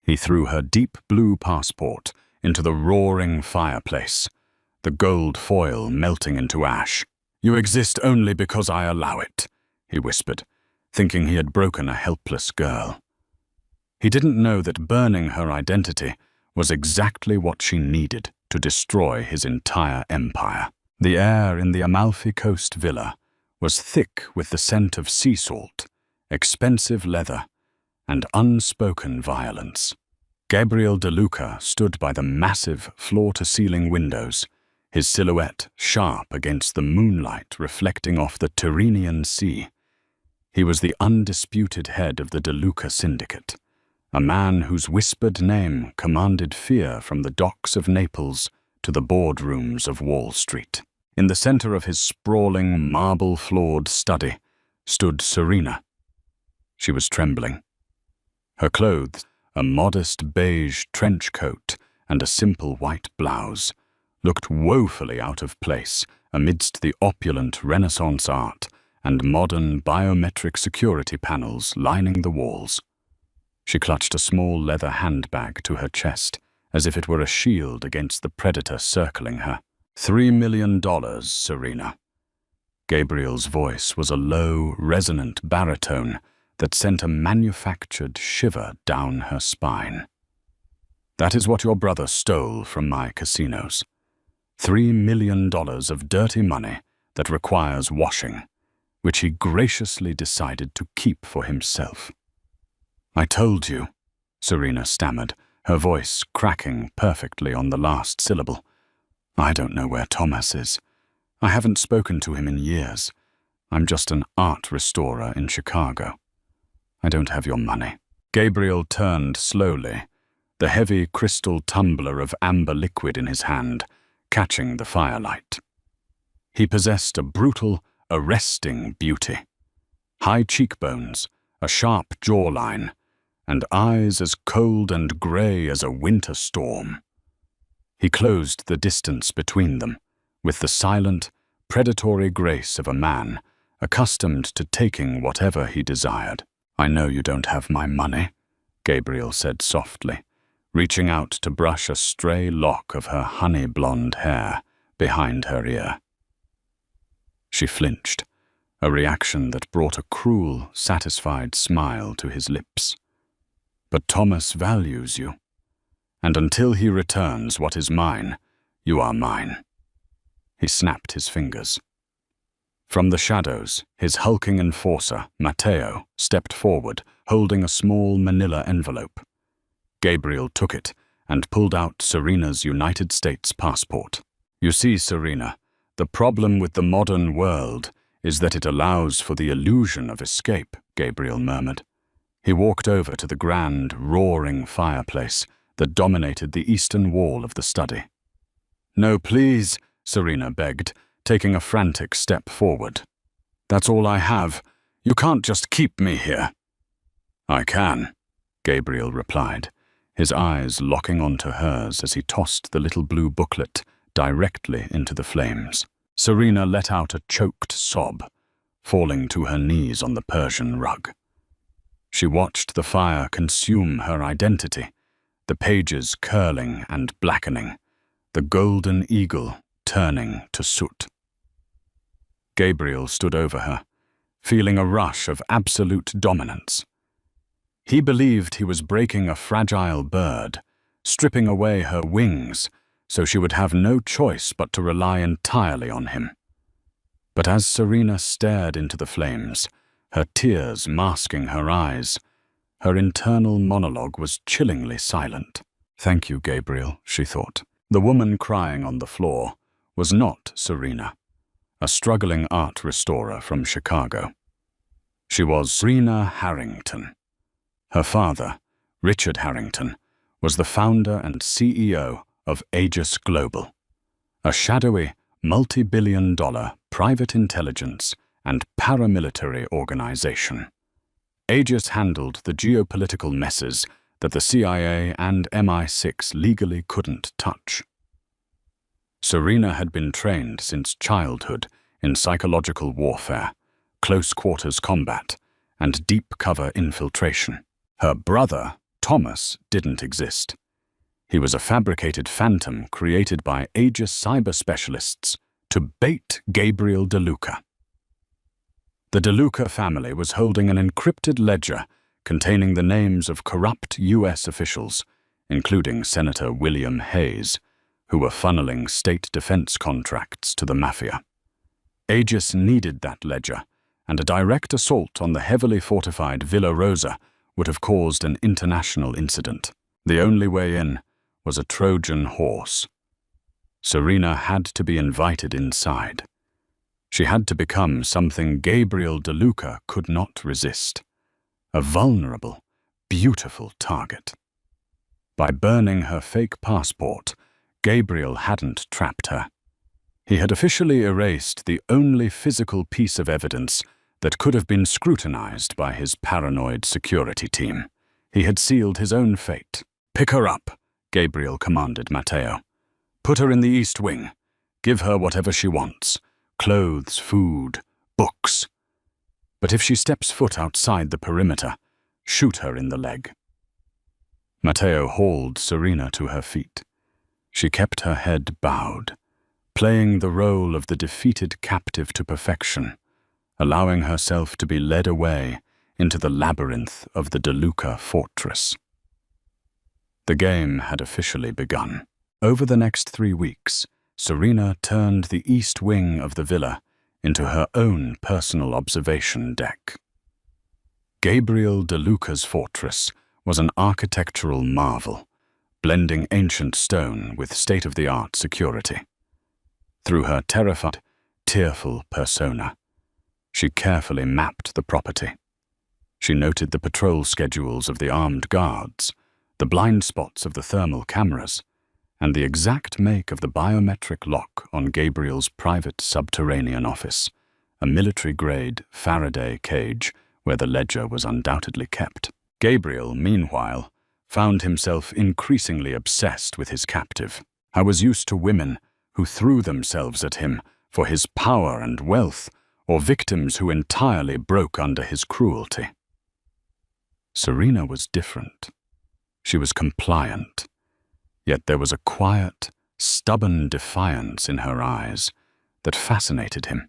He threw her deep blue passport into the roaring fireplace, the gold foil melting into ash. "You exist only because I allow it," he whispered, thinking he had broken a helpless girl. He didn't know that burning her identity was exactly what she needed to destroy his entire empire. The air in the Amalfi Coast villa was thick with the scent of sea salt, expensive leather, and unspoken violence. Gabriel De Luca stood by the massive floor-to-ceiling windows, his silhouette sharp against the moonlight reflecting off the Tyrrhenian Sea. He was the undisputed head of the De Luca syndicate, a man whose whispered name commanded fear from the docks of Naples to the boardrooms of Wall Street. In the center of his sprawling, marble-floored study stood Serena. She was trembling. Her clothes, a modest beige trench coat and a simple white blouse, looked woefully out of place amidst the opulent Renaissance art and modern biometric security panels lining the walls. She clutched a small leather handbag to her chest, as if it were a shield against the predator circling her. $3 million, Serena." Gabriel's voice was a low, resonant baritone that sent a manufactured shiver down her spine. "That is what your brother stole from my casinos. $3 million of dirty money that requires washing, which he graciously decided to keep for himself." "I told you," Serena stammered, her voice cracking perfectly on the last syllable. "I don't know where Thomas is. I haven't spoken to him in years. I'm just an art restorer in Chicago. I don't have your money." Gabriel turned slowly, the heavy crystal tumbler of amber liquid in his hand, catching the firelight. He possessed a brutal, arresting beauty. High cheekbones, a sharp jawline, and eyes as cold and gray as a winter storm. He closed the distance between them with the silent, predatory grace of a man accustomed to taking whatever he desired. "I know you don't have my money," Gabriel said softly, reaching out to brush a stray lock of her honey-blonde hair behind her ear. She flinched, a reaction that brought a cruel, satisfied smile to his lips. "But Thomas values you, and until he returns what is mine, you are mine." He snapped his fingers. From the shadows, his hulking enforcer, Matteo, stepped forward, holding a small manila envelope. Gabriel took it and pulled out Serena's United States passport. "You see, Serena, the problem with the modern world is that it allows for the illusion of escape," Gabriel murmured. He walked over to the grand, roaring fireplace that dominated the eastern wall of the study. "No, please," Serena begged, taking a frantic step forward. "That's all I have. You can't just keep me here." "I can," Gabriel replied, his eyes locking onto hers as he tossed the little blue booklet directly into the flames. Serena let out a choked sob, falling to her knees on the Persian rug. She watched the fire consume her identity, the pages curling and blackening, the golden eagle turning to soot. Gabriel stood over her, feeling a rush of absolute dominance. He believed he was breaking a fragile bird, stripping away her wings so she would have no choice but to rely entirely on him. But as Serena stared into the flames, her tears masking her eyes, her internal monologue was chillingly silent. "Thank you, Gabriel," she thought. The woman crying on the floor was not Serena, a struggling art restorer from Chicago. She was Serena Harrington. Her father, Richard Harrington, was the founder and CEO of Aegis Global, a shadowy, multi-billion-dollar private intelligence and paramilitary organization. Aegis handled the geopolitical messes that the CIA and MI6 legally couldn't touch. Serena had been trained since childhood in psychological warfare, close-quarters combat, and deep-cover infiltration. Her brother, Thomas didn't exist. He was a fabricated phantom created by Aegis cyber specialists to bait Gabriel DeLuca. The DeLuca family was holding an encrypted ledger containing the names of corrupt U.S. officials, including Senator William Hayes, who were funneling state defense contracts to the Mafia. Aegis needed that ledger, and a direct assault on the heavily fortified Villa Rosa would have caused an international incident. The only way in was a Trojan horse. Serena had to be invited inside. She had to become something Gabriel DeLuca could not resist. A vulnerable, beautiful target. By burning her fake passport, Gabriel hadn't trapped her. He had officially erased the only physical piece of evidence that could have been scrutinized by his paranoid security team. He had sealed his own fate. "Pick her up," Gabriel commanded Matteo. "Put her in the East Wing. Give her whatever she wants. Clothes, food, books. But if she steps foot outside the perimeter, shoot her in the leg." Matteo hauled Serena to her feet. She kept her head bowed, playing the role of the defeated captive to perfection, allowing herself to be led away into the labyrinth of the DeLuca fortress. The game had officially begun. Over the next 3 weeks, Serena turned the east wing of the villa into her own personal observation deck. Gabriel DeLuca's fortress was an architectural marvel, blending ancient stone with state-of-the-art security. Through her terrified, tearful persona, she carefully mapped the property. She noted the patrol schedules of the armed guards, the blind spots of the thermal cameras, and the exact make of the biometric lock on Gabriel's private subterranean office, a military-grade Faraday cage where the ledger was undoubtedly kept. Gabriel, meanwhile, found himself increasingly obsessed with his captive. I was used to women who threw themselves at him for his power and wealth, or victims who entirely broke under his cruelty. Serena was different. She was compliant, yet there was a quiet, stubborn defiance in her eyes that fascinated him.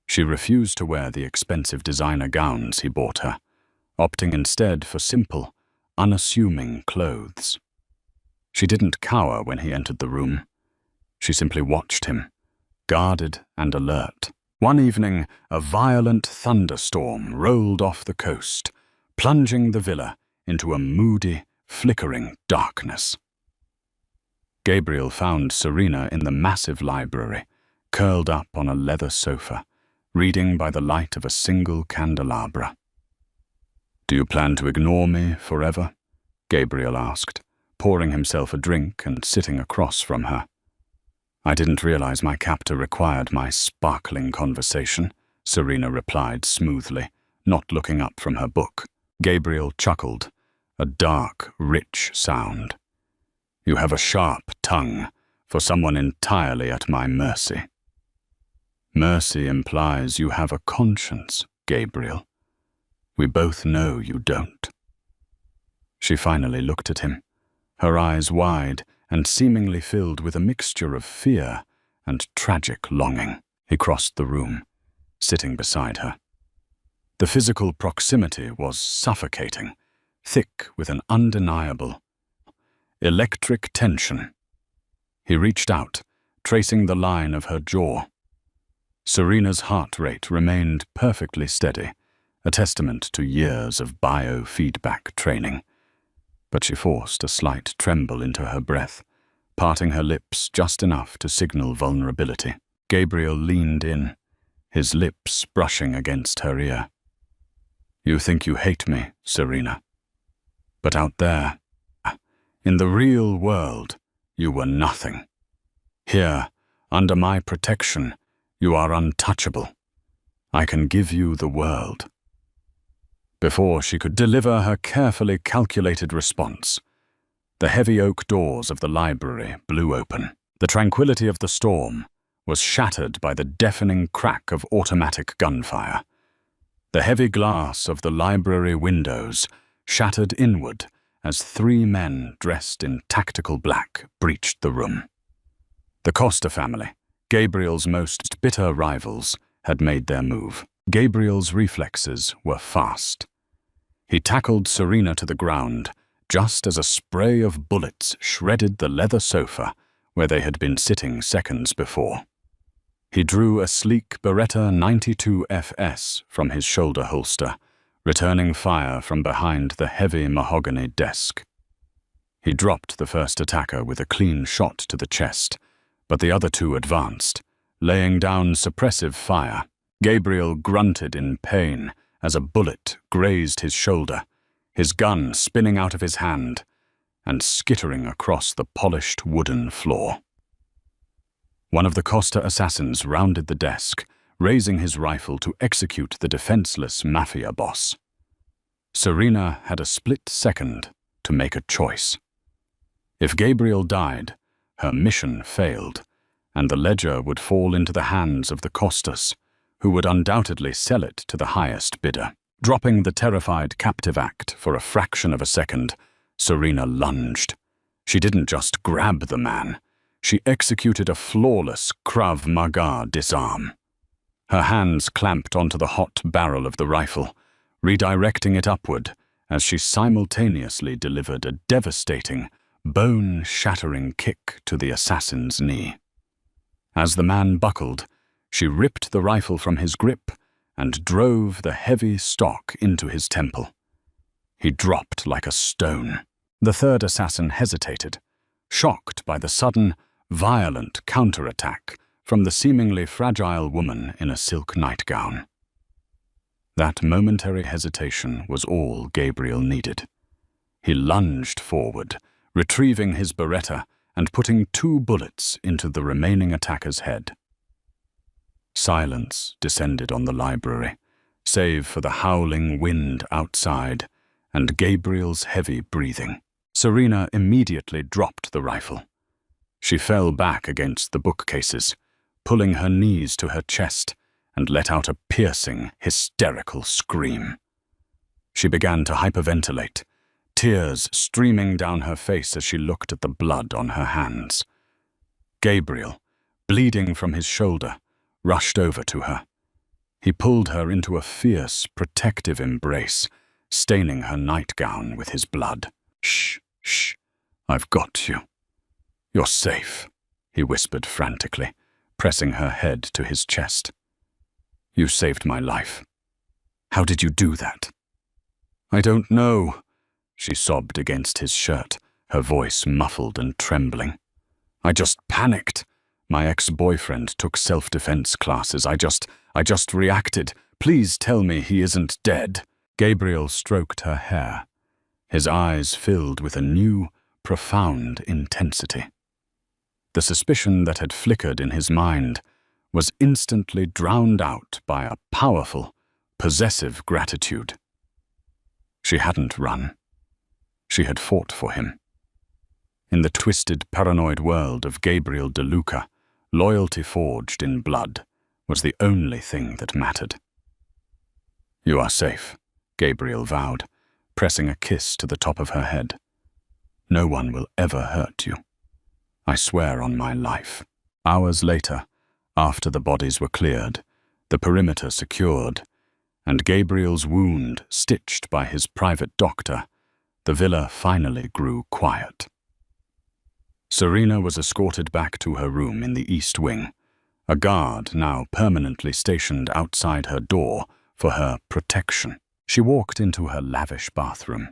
She refused to wear the expensive designer gowns he bought her, opting instead for simple, unassuming clothes. She didn't cower when he entered the room. She simply watched him, guarded and alert. One evening, a violent thunderstorm rolled off the coast, plunging the villa into a moody, flickering darkness. Gabriel found Serena in the massive library, curled up on a leather sofa, reading by the light of a single candelabra. "Do you plan to ignore me forever?" Gabriel asked, pouring himself a drink and sitting across from her. "I didn't realize my captor required my sparkling conversation," Serena replied smoothly, not looking up from her book. Gabriel chuckled, a dark, rich sound. "You have a sharp tongue for someone entirely at my mercy." "Mercy implies you have a conscience, Gabriel. We both know you don't." She finally looked at him, her eyes wide and seemingly filled with a mixture of fear and tragic longing. He crossed the room, sitting beside her. The physical proximity was suffocating, thick with an undeniable, electric tension. He reached out, tracing the line of her jaw. Serena's heart rate remained perfectly steady, a testament to years of biofeedback training. But she forced a slight tremble into her breath, parting her lips just enough to signal vulnerability. Gabriel leaned in, his lips brushing against her ear. "You think you hate me, Serena. But out there, in the real world, you were nothing. Here, under my protection, you are untouchable. I can give you the world." Before she could deliver her carefully calculated response, the heavy oak doors of the library blew open. The tranquility of the storm was shattered by the deafening crack of automatic gunfire. The heavy glass of the library windows shattered inward as 3 men dressed in tactical black breached the room. The Costa family, Gabriel's most bitter rivals, had made their move. Gabriel's reflexes were fast. He tackled Serena to the ground just as a spray of bullets shredded the leather sofa where they had been sitting seconds before. He drew a sleek Beretta 92 FS from his shoulder holster, returning fire from behind the heavy mahogany desk. He dropped the first attacker with a clean shot to the chest, but the other 2 advanced, laying down suppressive fire. Gabriel grunted in pain as a bullet grazed his shoulder, his gun spinning out of his hand and skittering across the polished wooden floor. One of the Costa assassins rounded the desk, raising his rifle to execute the defenseless Mafia boss. Serena had a split second to make a choice. If Gabriel died, her mission failed, and the ledger would fall into the hands of the Costas, who would undoubtedly sell it to the highest bidder. Dropping the terrified captive act for a fraction of a second, Serena lunged. She didn't just grab the man, she executed a flawless Krav Maga disarm. Her hands clamped onto the hot barrel of the rifle, redirecting it upward as she simultaneously delivered a devastating, bone-shattering kick to the assassin's knee. As the man buckled, she ripped the rifle from his grip and drove the heavy stock into his temple. He dropped like a stone. The third assassin hesitated, shocked by the sudden, violent counterattack from the seemingly fragile woman in a silk nightgown. That momentary hesitation was all Gabriel needed. He lunged forward, retrieving his Beretta and putting 2 bullets into the remaining attacker's head. Silence descended on the library, save for the howling wind outside and Gabriel's heavy breathing. Serena immediately dropped the rifle. She fell back against the bookcases, pulling her knees to her chest, and let out a piercing, hysterical scream. She began to hyperventilate, tears streaming down her face as she looked at the blood on her hands. Gabriel, bleeding from his shoulder, rushed over to her. He pulled her into a fierce, protective embrace, staining her nightgown with his blood. "Shh, shh, I've got you. You're safe," he whispered frantically, pressing her head to his chest. "You saved my life. How did you do that?" "I don't know," she sobbed against his shirt, her voice muffled and trembling. "I just panicked. My ex-boyfriend took self-defense classes. I just reacted. Please tell me he isn't dead." Gabriel stroked her hair, his eyes filled with a new, profound intensity. The suspicion that had flickered in his mind was instantly drowned out by a powerful, possessive gratitude. She hadn't run. She had fought for him. In the twisted, paranoid world of Gabriel De Luca, loyalty forged in blood was the only thing that mattered. "You are safe," Gabriel vowed, pressing a kiss to the top of her head. "No one will ever hurt you. I swear on my life." Hours later, after the bodies were cleared, the perimeter secured, and Gabriel's wound stitched by his private doctor, the villa finally grew quiet. Serena was escorted back to her room in the East Wing, a guard now permanently stationed outside her door for her protection. She walked into her lavish bathroom,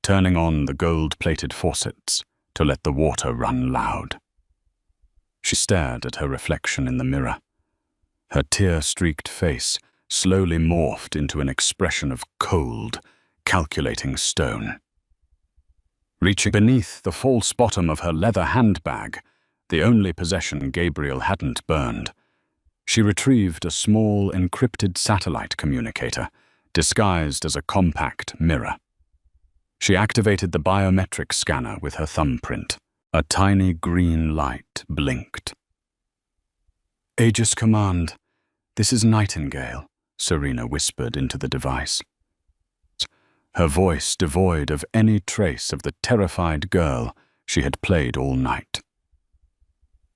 turning on the gold-plated faucets to let the water run loud. She stared at her reflection in the mirror. Her tear-streaked face slowly morphed into an expression of cold, calculating stone. Reaching beneath the false bottom of her leather handbag, the only possession Gabriel hadn't burned, she retrieved a small encrypted satellite communicator disguised as a compact mirror. She activated the biometric scanner with her thumbprint. A tiny green light blinked. "Aegis Command, this is Nightingale," Serena whispered into the device. her voice devoid of any trace of the terrified girl she had played all night.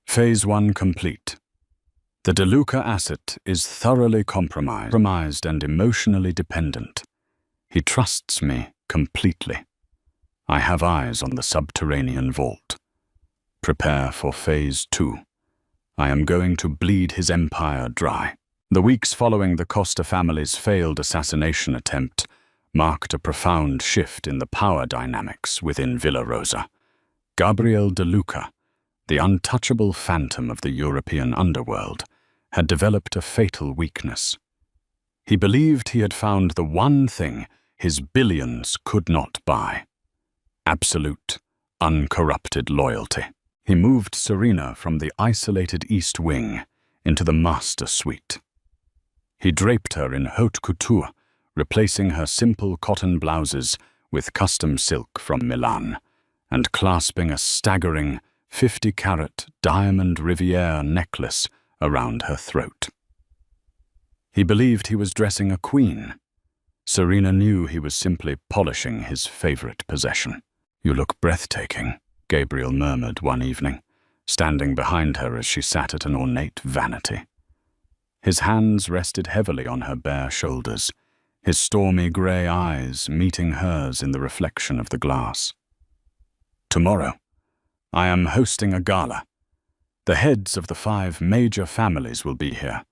Phase 1 complete. The DeLuca asset is thoroughly compromised and emotionally dependent. He trusts me completely. I have eyes on the subterranean vault. Prepare for Phase 2. I am going to bleed his empire dry. The weeks following the Costa family's failed assassination attempt marked a profound shift in the power dynamics within Villa Rosa. Gabriel DeLuca, the untouchable phantom of the European underworld, had developed a fatal weakness. He believed he had found the one thing his billions could not buy: absolute, uncorrupted loyalty. He moved Serena from the isolated East Wing into the master suite. He draped her in haute couture, replacing her simple cotton blouses with custom silk from Milan, and clasping a staggering 50-carat diamond Riviere necklace around her throat. He believed he was dressing a queen. Serena knew he was simply polishing his favorite possession. "You look breathtaking," Gabriel murmured one evening, standing behind her as she sat at an ornate vanity. His hands rested heavily on her bare shoulders, his stormy grey eyes meeting hers in the reflection of the glass. "Tomorrow, I am hosting a gala. The heads of the 5 major families will be here.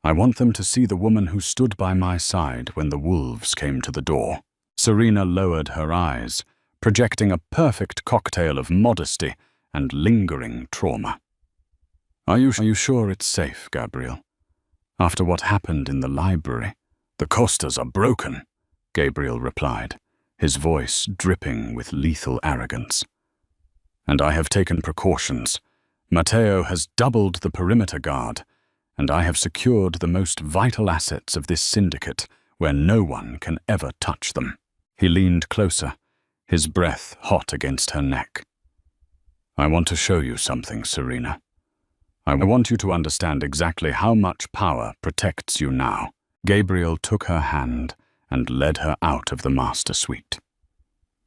I want them to see the woman who stood by my side when the wolves came to the door." Serena lowered her eyes, projecting a perfect cocktail of modesty and lingering trauma. Are you sure it's safe, Gabriel? After what happened in the library, "The Costas are broken," Gabriel replied, his voice dripping with lethal arrogance. "And I have taken precautions. Matteo has doubled the perimeter guard, and I have secured the most vital assets of this syndicate where no one can ever touch them." He leaned closer, his breath hot against her neck. "I want to show you something, Serena. I want you to understand exactly how much power protects you now." Gabriel took her hand and led her out of the master suite.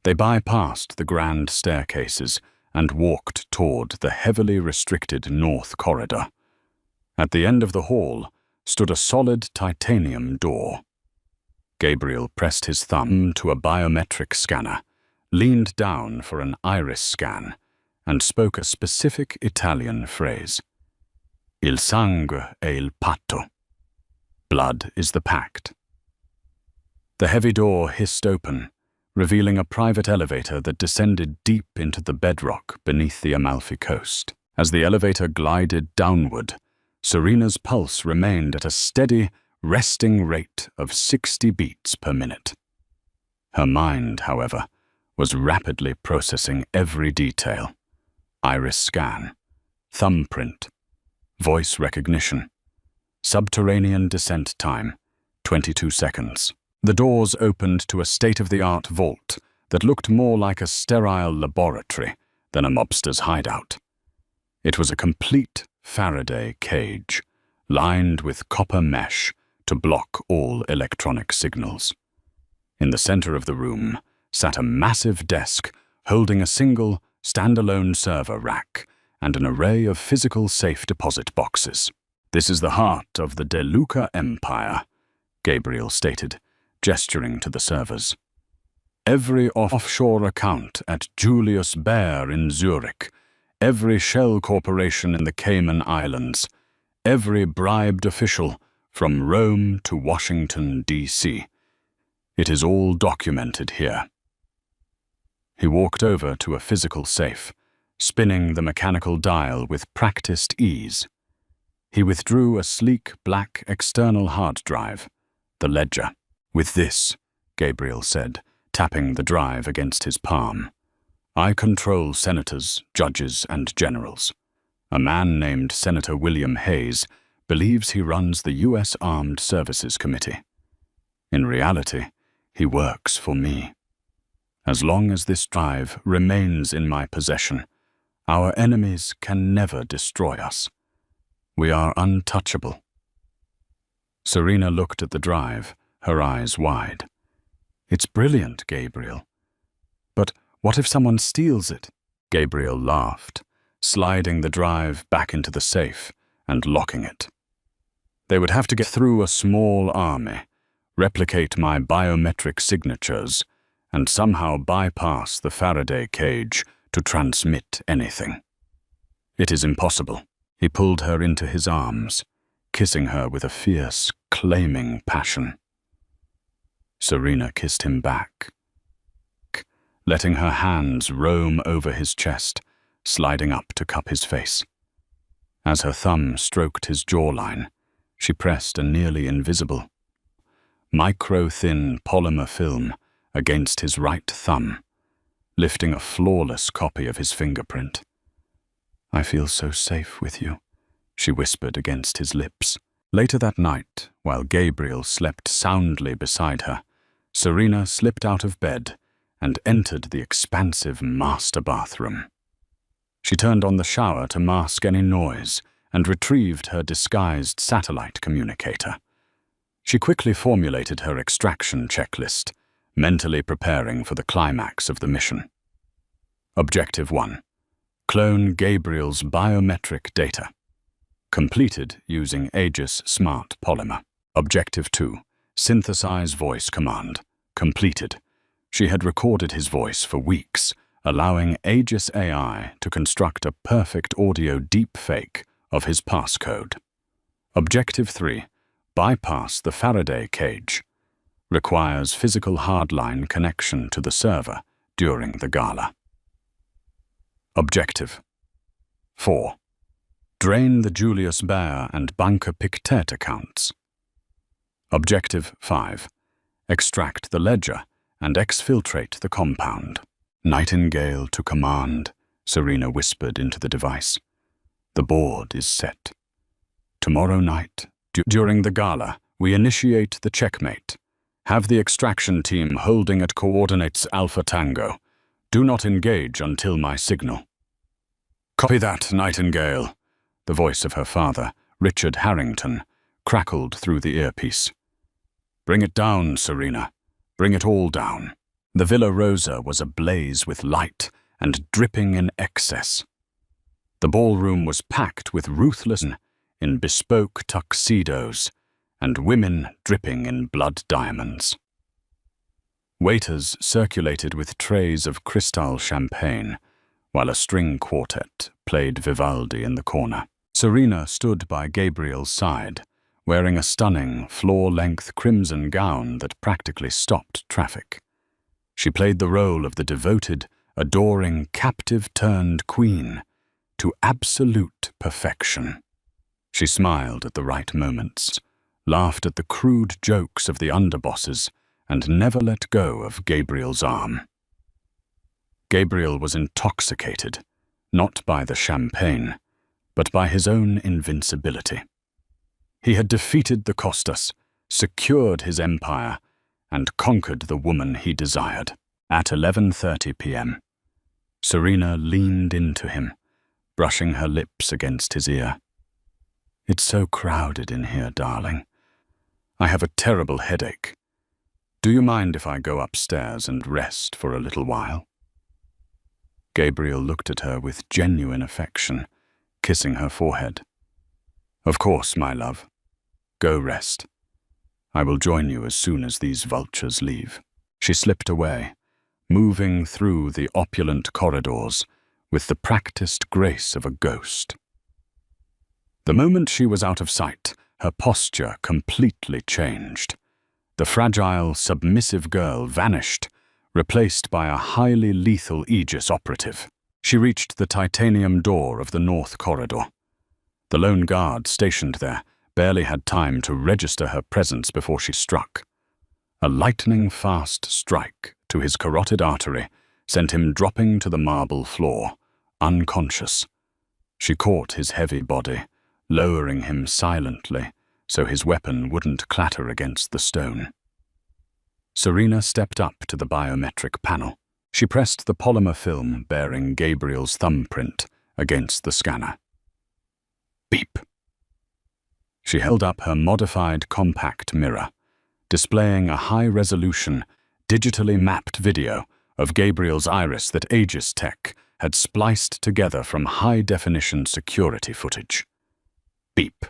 They bypassed the grand staircases and walked toward the heavily restricted north corridor. At the end of the hall stood a solid titanium door. Gabriel pressed his thumb to a biometric scanner, leaned down for an iris scan, and spoke a specific Italian phrase. "Il sangue è il patto." Blood is the pact. The heavy door hissed open, revealing a private elevator that descended deep into the bedrock beneath the Amalfi coast. As the elevator glided downward, Serena's pulse remained at a steady, resting rate of 60 beats per minute. Her mind, however, was rapidly processing every detail: iris scan, thumbprint, voice recognition, subterranean descent time, 22 seconds. The doors opened to a state-of-the-art vault that looked more like a sterile laboratory than a mobster's hideout. It was a complete Faraday cage, lined with copper mesh to block all electronic signals. In the center of the room sat a massive desk holding a single, standalone server rack and an array of physical safe deposit boxes. "This is the heart of the DeLuca Empire," Gabriel stated, gesturing to the servers. "Every offshore account at Julius Baer in Zurich, every shell corporation in the Cayman Islands, every bribed official from Rome to Washington, D.C. It is all documented here." He walked over to a physical safe, spinning the mechanical dial with practiced ease. He withdrew a sleek black external hard drive, the ledger. "With this," Gabriel said, tapping the drive against his palm, "I control senators, judges, and generals. A man named Senator William Hayes believes he runs the U.S. Armed Services Committee. In reality, he works for me. As long as this drive remains in my possession, our enemies can never destroy us. We are untouchable." Serena looked at the drive, her eyes wide. It's brilliant, Gabriel. But what if someone steals it? Gabriel laughed, sliding the drive back into the safe and locking it. They would have to get through a small army, replicate my biometric signatures, and somehow bypass the Faraday cage to transmit anything. It is impossible. He pulled her into his arms, kissing her with a fierce, claiming passion. Serena kissed him back, letting her hands roam over his chest, sliding up to cup his face. As her thumb stroked his jawline, she pressed a nearly invisible, micro-thin polymer film against his right thumb, lifting a flawless copy of his fingerprint. "I feel so safe with you," she whispered against his lips. Later that night, while Gabriel slept soundly beside her, Serena slipped out of bed and entered the expansive master bathroom. She turned on the shower to mask any noise and retrieved her disguised satellite communicator. She quickly formulated her extraction checklist, mentally preparing for the climax of the mission. Objective 1. Clone Gabriel's biometric data. Completed using Aegis Smart Polymer. Objective 2. Synthesize voice command. Completed. She had recorded his voice for weeks, allowing Aegis AI to construct a perfect audio deepfake of his passcode. Objective 3. Bypass the Faraday cage. Requires physical hardline connection to the server during the gala. Objective 4. Drain the Julius Baer and Banca Pictet accounts. Objective 5. Extract the ledger and exfiltrate the compound. "Nightingale to command," Serena whispered into the device. "The board is set. Tomorrow night, during the gala, we initiate the checkmate. Have the extraction team holding at coordinates Alpha Tango. Do not engage until my signal." "Copy that, Nightingale," the voice of her father, Richard Harrington, crackled through the earpiece. "Bring it down, Serena. Bring it all down." The Villa Rosa was ablaze with light and dripping in excess. The ballroom was packed with ruthless men in bespoke tuxedos and women dripping in blood diamonds. Waiters circulated with trays of Cristal champagne, while a string quartet played Vivaldi in the corner. Serena stood by Gabriel's side, wearing a stunning, floor-length crimson gown that practically stopped traffic. She played the role of the devoted, adoring, captive-turned queen to absolute perfection. She smiled at the right moments, laughed at the crude jokes of the underbosses, and never let go of Gabriel's arm. Gabriel was intoxicated, not by the champagne, but by his own invincibility. He had defeated the Costas, secured his empire, and conquered the woman he desired. At 11:30 p.m., Serena leaned into him, brushing her lips against his ear. "It's so crowded in here, darling. I have a terrible headache. Do you mind if I go upstairs and rest for a little while?" Gabriel looked at her with genuine affection, kissing her forehead. "Of course, my love. Go rest. I will join you as soon as these vultures leave." She slipped away, moving through the opulent corridors with the practiced grace of a ghost. The moment she was out of sight, her posture completely changed. The fragile, submissive girl vanished, replaced by a highly lethal Aegis operative. She reached the titanium door of the north corridor. The lone guard stationed there barely had time to register her presence before she struck. A lightning-fast strike to his carotid artery sent him dropping to the marble floor, unconscious. She caught his heavy body, lowering him silently so his weapon wouldn't clatter against the stone. Serena stepped up to the biometric panel. She pressed the polymer film bearing Gabriel's thumbprint against the scanner. Beep. She held up her modified compact mirror, displaying a high-resolution, digitally mapped video of Gabriel's iris that Aegis Tech had spliced together from high-definition security footage. Beep.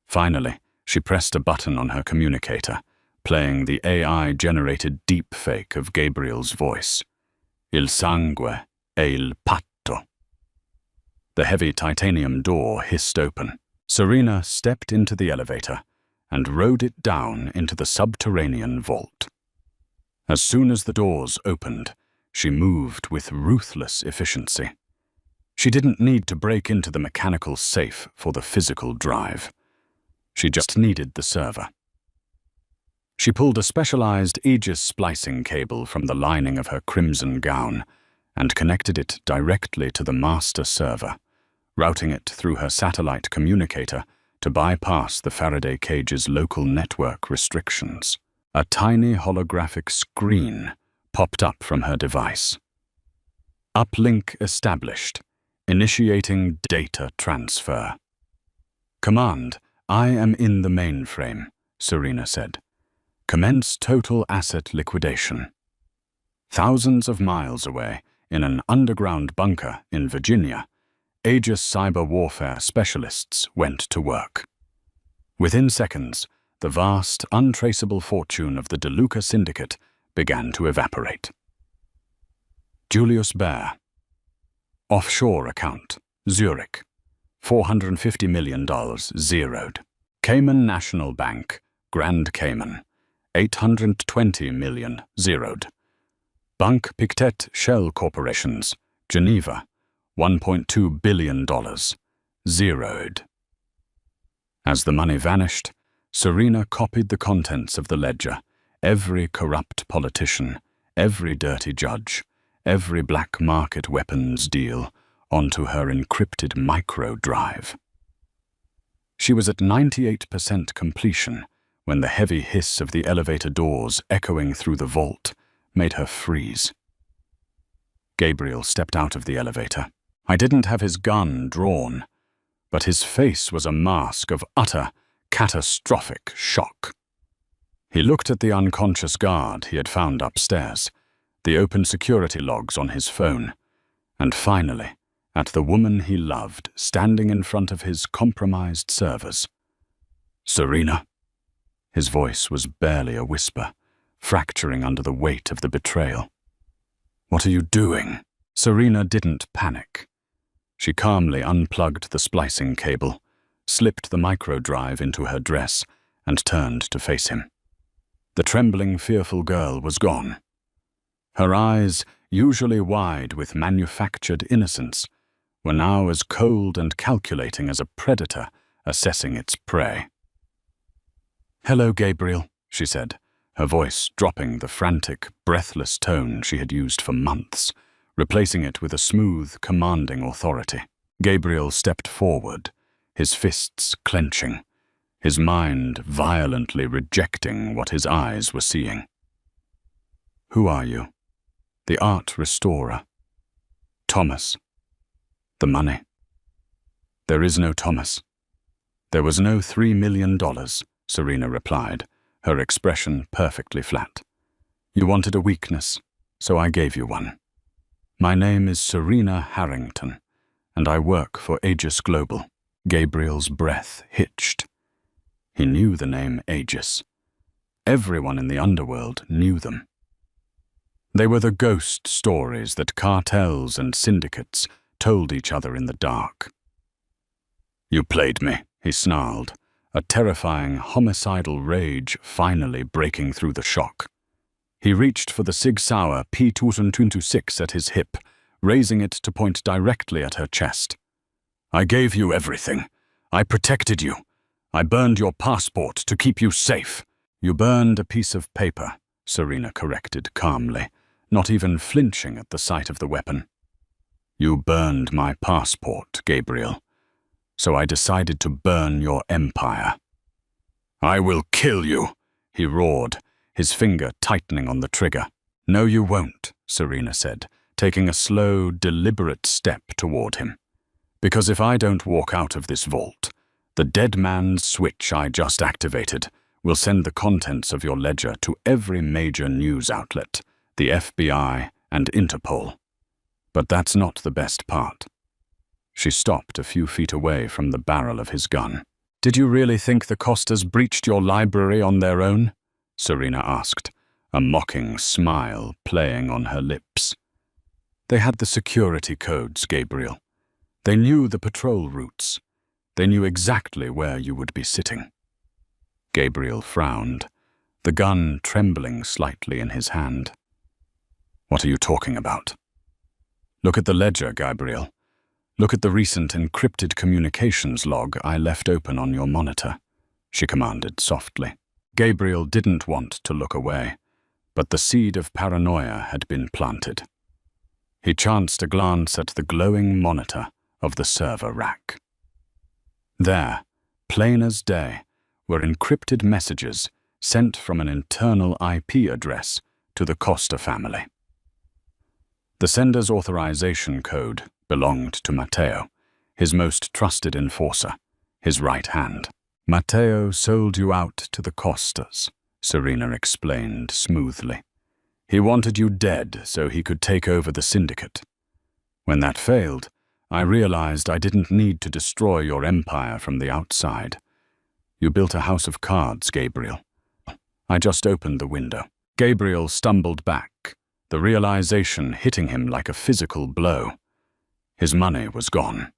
Finally, she pressed a button on her communicator, playing the AI-generated deepfake of Gabriel's voice. Il sangue e il patto. The heavy titanium door hissed open. Serena stepped into the elevator and rode it down into the subterranean vault. As soon as the doors opened, she moved with ruthless efficiency. She didn't need to break into the mechanical safe for the physical drive. She just needed the server. She pulled a specialized Aegis splicing cable from the lining of her crimson gown and connected it directly to the master server, routing it through her satellite communicator to bypass the Faraday cage's local network restrictions. A tiny holographic screen popped up from her device. Uplink established, initiating data transfer. Command, I am in the mainframe, Serena said. Commence total asset liquidation. Thousands of miles away, in an underground bunker in Virginia, Aegis cyber warfare specialists went to work. Within seconds, the vast, untraceable fortune of the DeLuca syndicate began to evaporate. Julius Baer. Offshore account, Zurich. $450 million zeroed. Cayman National Bank, Grand Cayman. $820 million zeroed. Banque Pictet Shell Corporations, Geneva. $1.2 billion zeroed. As the money vanished, Serena copied the contents of the ledger, every corrupt politician, every dirty judge, every black market weapons deal, onto her encrypted micro drive. She was at 98% completion when the heavy hiss of the elevator doors echoing through the vault made her freeze. Gabriel stepped out of the elevator. I didn't have his gun drawn, but his face was a mask of utter, catastrophic shock. He looked at the unconscious guard he had found upstairs, the open security logs on his phone, and finally, at the woman he loved standing in front of his compromised servers. Serena. His voice was barely a whisper, fracturing under the weight of the betrayal. What are you doing? Serena didn't panic. She calmly unplugged the splicing cable, slipped the microdrive into her dress, and turned to face him. The trembling, fearful girl was gone. Her eyes, usually wide with manufactured innocence, were now as cold and calculating as a predator assessing its prey. "Hello, Gabriel," she said, her voice dropping the frantic, breathless tone she had used for months, replacing it with a smooth, commanding authority. Gabriel stepped forward, his fists clenching, his mind violently rejecting what his eyes were seeing. "Who are you?" "The art restorer." "Thomas." "The money." "There is no Thomas." "There was no $3 million, Serena replied, her expression perfectly flat. "You wanted a weakness, so I gave you one. My name is Serena Harrington, and I work for Aegis Global." Gabriel's breath hitched. He knew the name Aegis. Everyone in the underworld knew them. They were the ghost stories that cartels and syndicates told each other in the dark. "You played me," he snarled, a terrifying, homicidal rage finally breaking through the shock. He reached for the Sig Sauer P-2026 at his hip, raising it to point directly at her chest. "I gave you everything. I protected you. I burned your passport to keep you safe." "You burned a piece of paper," Serena corrected calmly, not even flinching at the sight of the weapon. "You burned my passport, Gabriel. So I decided to burn your empire." "I will kill you," he roared, his finger tightening on the trigger. "No, you won't," Serena said, taking a slow, deliberate step toward him. "Because if I don't walk out of this vault, the dead man's switch I just activated We'll send the contents of your ledger to every major news outlet, the FBI and Interpol. But that's not the best part. She stopped a few feet away from the barrel of his gun. Did you really think the Costas breached your library on their own? Serena asked, a mocking smile playing on her lips. They had the security codes, Gabriel. They knew the patrol routes. They knew exactly where you would be sitting. Gabriel frowned, the gun trembling slightly in his hand. What are you talking about? Look at the ledger, Gabriel. Look at the recent encrypted communications log I left open on your monitor, she commanded softly. Gabriel didn't want to look away, but the seed of paranoia had been planted. He chanced a glance at the glowing monitor of the server rack. There, plain as day, were encrypted messages sent from an internal IP address to the Costa family. The sender's authorization code belonged to Matteo, his most trusted enforcer, his right hand. Matteo sold you out to the Costas, Serena explained smoothly. He wanted you dead so he could take over the syndicate. When that failed, I realized I didn't need to destroy your empire from the outside. You built a house of cards, Gabriel. I just opened the window. Gabriel stumbled back, the realization hitting him like a physical blow. His money was gone.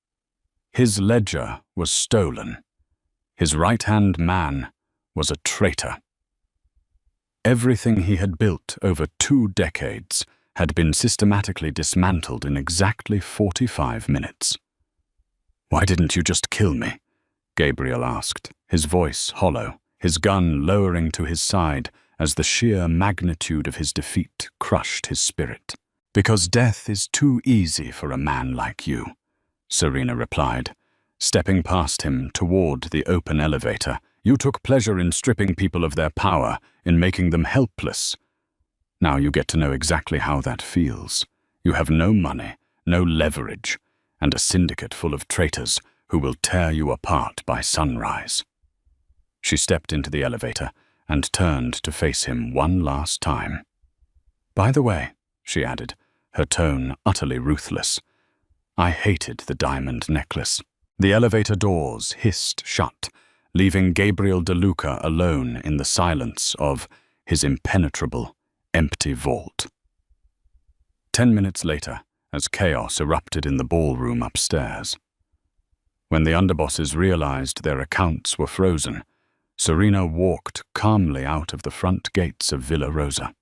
His ledger was stolen. His right-hand man was a traitor. Everything he had built over 2 decades had been systematically dismantled in exactly 45 minutes. Why didn't you just kill me? Gabriel asked, his voice hollow, his gun lowering to his side as the sheer magnitude of his defeat crushed his spirit. Because death is too easy for a man like you, Serena replied, stepping past him toward the open elevator. You took pleasure in stripping people of their power, in making them helpless. Now you get to know exactly how that feels. You have no money, no leverage, and a syndicate full of traitors who will tear you apart by sunrise. She stepped into the elevator and turned to face him one last time. By the way, she added, her tone utterly ruthless, I hated the diamond necklace. The elevator doors hissed shut, leaving Gabriel De Luca alone in the silence of his impenetrable, empty vault. 10 minutes later, as chaos erupted in the ballroom upstairs. When the underbosses realized their accounts were frozen, Serena walked calmly out of the front gates of Villa Rosa.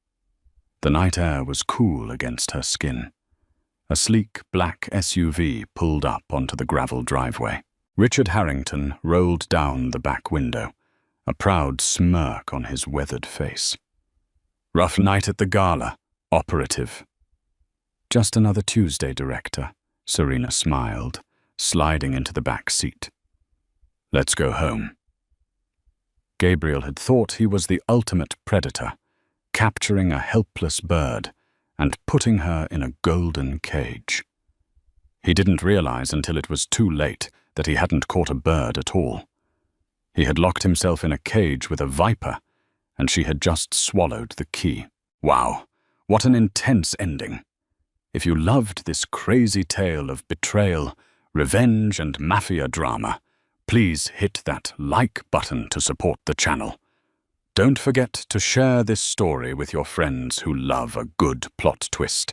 The night air was cool against her skin. A sleek black SUV pulled up onto the gravel driveway. Richard Harrington rolled down the back window, a proud smirk on his weathered face. Rough night at the gala, operative. Just another Tuesday, Director, Serena smiled, sliding into the back seat. Let's go home. Gabriel had thought he was the ultimate predator, capturing a helpless bird and putting her in a golden cage. He didn't realize until it was too late that he hadn't caught a bird at all. He had locked himself in a cage with a viper, and she had just swallowed the key. Wow, what an intense ending. If you loved this crazy tale of betrayal, revenge, and mafia drama, please hit that like button to support the channel. Don't forget to share this story with your friends who love a good plot twist,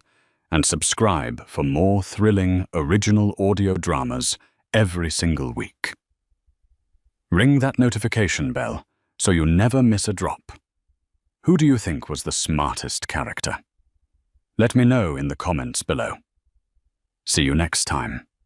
and subscribe for more thrilling original audio dramas every single week. Ring that notification bell so you never miss a drop. Who do you think was the smartest character? Let me know in the comments below. See you next time.